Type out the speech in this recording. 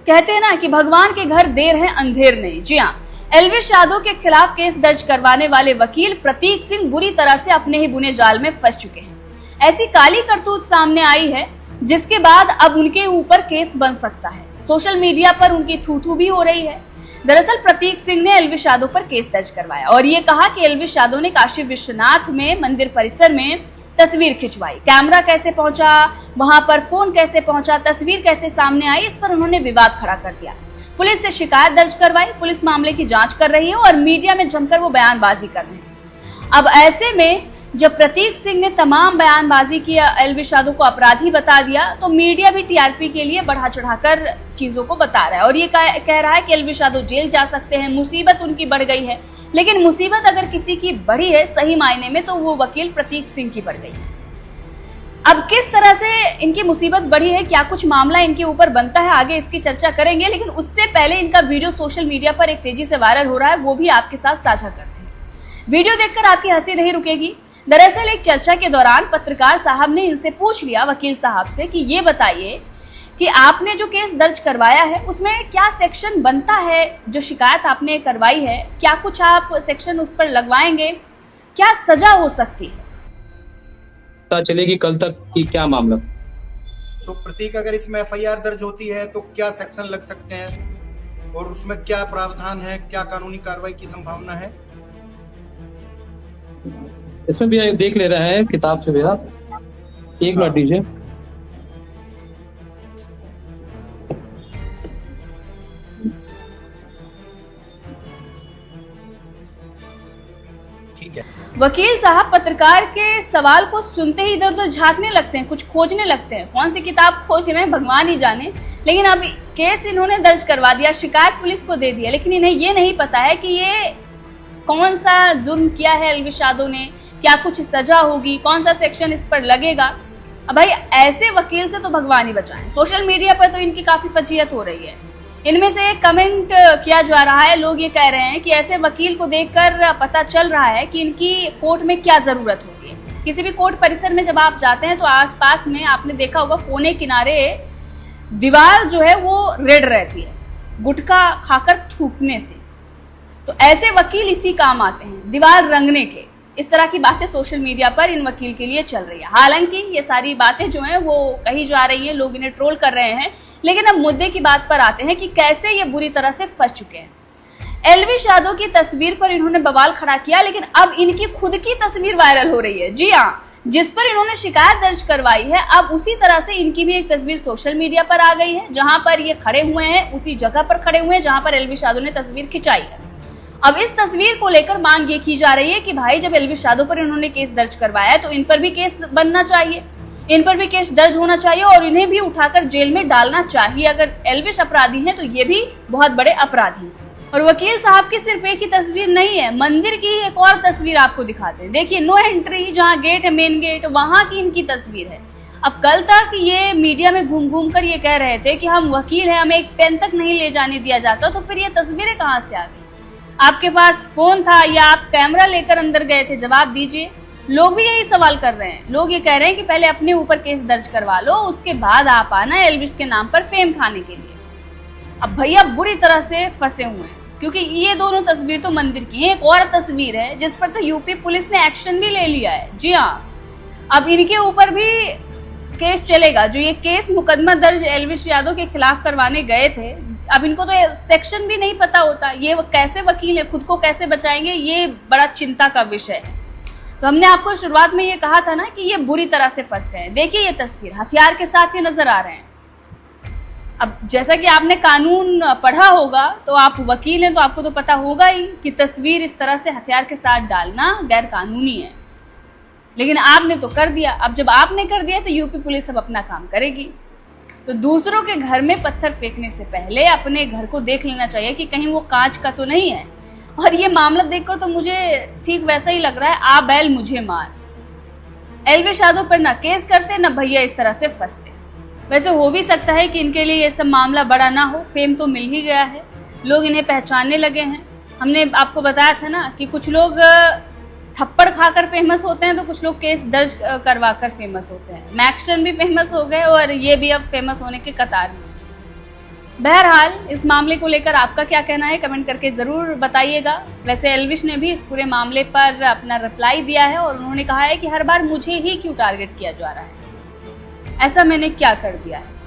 कहते हैं ना कि भगवान के घर देर है अंधेर नहीं। जी हाँ, एल्विश यादव के खिलाफ केस दर्ज करवाने वाले वकील प्रतीक सिंह बुरी तरह से अपने ही बुने जाल में फंस चुके हैं। ऐसी काली करतूत सामने आई है जिसके बाद अब उनके ऊपर केस बन सकता है। सोशल मीडिया पर उनकी थू-थू भी हो रही है। दरअसल प्रतीक सिंह ने एल्विश यादव पर केस दर्ज करवाया और ये कहा कि एल्विश यादव ने काशी विश्वनाथ में मंदिर परिसर में तस्वीर खिंचवाई। कैमरा कैसे पहुंचा, वहां पर फोन कैसे पहुंचा, तस्वीर कैसे सामने आई, इस पर उन्होंने विवाद खड़ा कर दिया। पुलिस से शिकायत दर्ज करवाई। पुलिस मामले की जांच कर रही है और मीडिया में जमकर वो बयानबाजी कर रहे हैं। अब ऐसे में जब प्रतीक सिंह ने तमाम बयानबाजी किया, एल्विश यादव को अपराधी बता दिया, तो मीडिया भी टीआरपी के लिए बढ़ा चढ़ाकर चीजों को बता रहा है और ये कह रहा है कि एल्विश यादव जेल जा सकते हैं, मुसीबत उनकी बढ़ गई है। लेकिन मुसीबत अगर किसी की बढ़ी है सही मायने में तो वो वकील प्रतीक सिंह की बढ़ गई है। अब किस तरह से इनकी मुसीबत बढ़ी है, क्या कुछ मामला इनके ऊपर बनता है, आगे इसकी चर्चा करेंगे। लेकिन उससे पहले इनका वीडियो सोशल मीडिया पर एक तेजी से वायरल हो रहा है, वो भी आपके साथ साझा करते हैं। वीडियो देखकर आपकी हंसी नहीं रुकेगी। दरअसल एक चर्चा के दौरान पत्रकार साहब ने इनसे पूछ लिया, वकील साहब से, कि ये बताइए कि आपने जो केस दर्ज करवाया है उसमें क्या सेक्शन बनता है, जो शिकायत आपने करवाई है क्या कुछ आप सेक्शन उस पर लगवाएंगे, क्या सजा हो सकती है? पता चलेगी कल तक कि क्या मामला। तो प्रतीक, अगर इसमें एफआईआर दर्ज होती है तो क्या सेक्शन लग सकते हैं और उसमें क्या प्रावधान है, क्या कानूनी कार्रवाई की संभावना है? इसमें भी देख ले रहे हैं किताब से भैया, एक मिनट दीजिए। ठीक है। वकील साहब पत्रकार के सवाल को सुनते ही इधर उधर झांकने लगते हैं, कुछ खोजने लगते हैं। कौन सी किताब खोज रहे हैं भगवान ही जाने। लेकिन अब केस इन्होंने दर्ज करवा दिया, शिकायत पुलिस को दे दिया, लेकिन इन्हें ये नहीं पता है कि ये कौन सा जुर्म किया है एल्विश यादव ने, क्या कुछ सजा होगी, कौन सा सेक्शन इस पर लगेगा। अब भाई ऐसे वकील से तो भगवान ही बचाएं। सोशल मीडिया पर तो इनकी काफी फजीहत हो रही है। इनमें से एक कमेंट किया जा रहा है, लोग ये कह रहे हैं कि ऐसे वकील को देखकर पता चल रहा है कि इनकी कोर्ट में क्या जरूरत होती है। किसी भी कोर्ट परिसर में जब आप जाते हैं तो आसपास में आपने देखा होगा कोने किनारे दीवार जो है वो रेड रहती है, गुटखा खाकर थूकने से। तो ऐसे वकील इसी काम आते हैं, दीवार रंगने के। इस तरह की बातें सोशल मीडिया पर इन वकील के लिए चल रही है। हालांकि ये सारी बातें जो हैं वो कही जा रही हैं, लोग इन्हें ट्रोल कर रहे हैं। लेकिन अब मुद्दे की बात पर आते हैं कि कैसे ये बुरी तरह से फंस चुके हैं। एल्विश यादव की तस्वीर पर इन्होंने बवाल खड़ा किया, लेकिन अब इनकी खुद की तस्वीर वायरल हो रही है। जी हाँ, जिस पर इन्होंने शिकायत दर्ज करवाई है, अब उसी तरह से इनकी भी एक तस्वीर सोशल मीडिया पर आ गई है, जहां पर ये खड़े हुए हैं, उसी जगह पर खड़े हुए हैं जहां पर एल्विश यादव ने तस्वीर खिंचाई है। अब इस तस्वीर को लेकर मांग ये की जा रही है कि भाई जब एल्विश यादव पर इन्होंने केस दर्ज करवाया है तो इन पर भी केस बनना चाहिए, इन पर भी केस दर्ज होना चाहिए और इन्हें भी उठाकर जेल में डालना चाहिए। अगर एल्विश अपराधी हैं तो ये भी बहुत बड़े अपराधी हैं। और वकील साहब की सिर्फ एक ही तस्वीर नहीं है, मंदिर की एक और तस्वीर आपको दिखाते हैं। देखिए, नो एंट्री जहाँ गेट है, मेन गेट, वहां की इनकी तस्वीर है। अब कल तक ये मीडिया में घूम घूम कर ये कह रहे थे कि हम वकील हैं, हमें एक पेन तक नहीं ले जाने दिया जाता, तो फिर ये तस्वीरें कहाँ से आ गई? आपके पास फोन था या आप कैमरा लेकर अंदर गए थे? जवाब दीजिए। लोग भी यही सवाल कर रहे हैं। लोग ये कह रहे हैं कि पहले अपने ऊपर केस दर्ज करवा लो, उसके बाद आप आना एल्विश के नाम पर फेम खाने के लिए। अब भैया बुरी तरह से फंसे हुए हैं, क्योंकि ये दोनों तस्वीर तो मंदिर की है। एक और तस्वीर है जिस पर तो यूपी पुलिस ने एक्शन भी ले लिया है। जी हाँ, अब इनके ऊपर भी केस चलेगा। जो ये केस मुकदमा दर्ज एल्विश यादव के खिलाफ करवाने गए थे, अब इनको तो सेक्शन भी नहीं पता होता, ये कैसे वकील है, खुद को कैसे बचाएंगे, ये बड़ा चिंता का विषय है। तो हमने आपको शुरुआत में ये कहा था ना कि ये बुरी तरह से फंस गए। देखिए ये तस्वीर, हथियार के साथ ये नजर आ रहे हैं। अब जैसा कि आपने कानून पढ़ा होगा तो आप वकील हैं तो आपको तो पता होगा ही कि तस्वीर इस तरह से हथियार के साथ डालना गैर कानूनी है। लेकिन आपने तो कर दिया। अब जब आपने कर दिया तो यूपी पुलिस अब अपना काम करेगी। तो दूसरों के घर में पत्थर फेंकने से पहले अपने घर को देख लेना चाहिए कि कहीं वो कांच का तो नहीं है। और ये मामला देखकर तो मुझे ठीक वैसा ही लग रहा है, आ बैल मुझे मार। एल्विश यादव पर ना केस करते ना भैया इस तरह से फंसते। वैसे हो भी सकता है कि इनके लिए ये सब मामला बड़ा ना हो, फेम तो मिल ही गया है, लोग इन्हें पहचानने लगे हैं। हमने आपको बताया था ना कि कुछ लोग थप्पड़ खाकर फेमस होते हैं तो कुछ लोग केस दर्ज करवा कर फेमस होते हैं। मैक्सटन भी फेमस हो गए और ये भी अब फेमस होने के कतार में। बहरहाल इस मामले को लेकर आपका क्या कहना है कमेंट करके जरूर बताइएगा। वैसे एल्विश ने भी इस पूरे मामले पर अपना रिप्लाई दिया है और उन्होंने कहा है कि हर बार मुझे ही क्यों टारगेट किया जा रहा है, ऐसा मैंने क्या कर दिया है।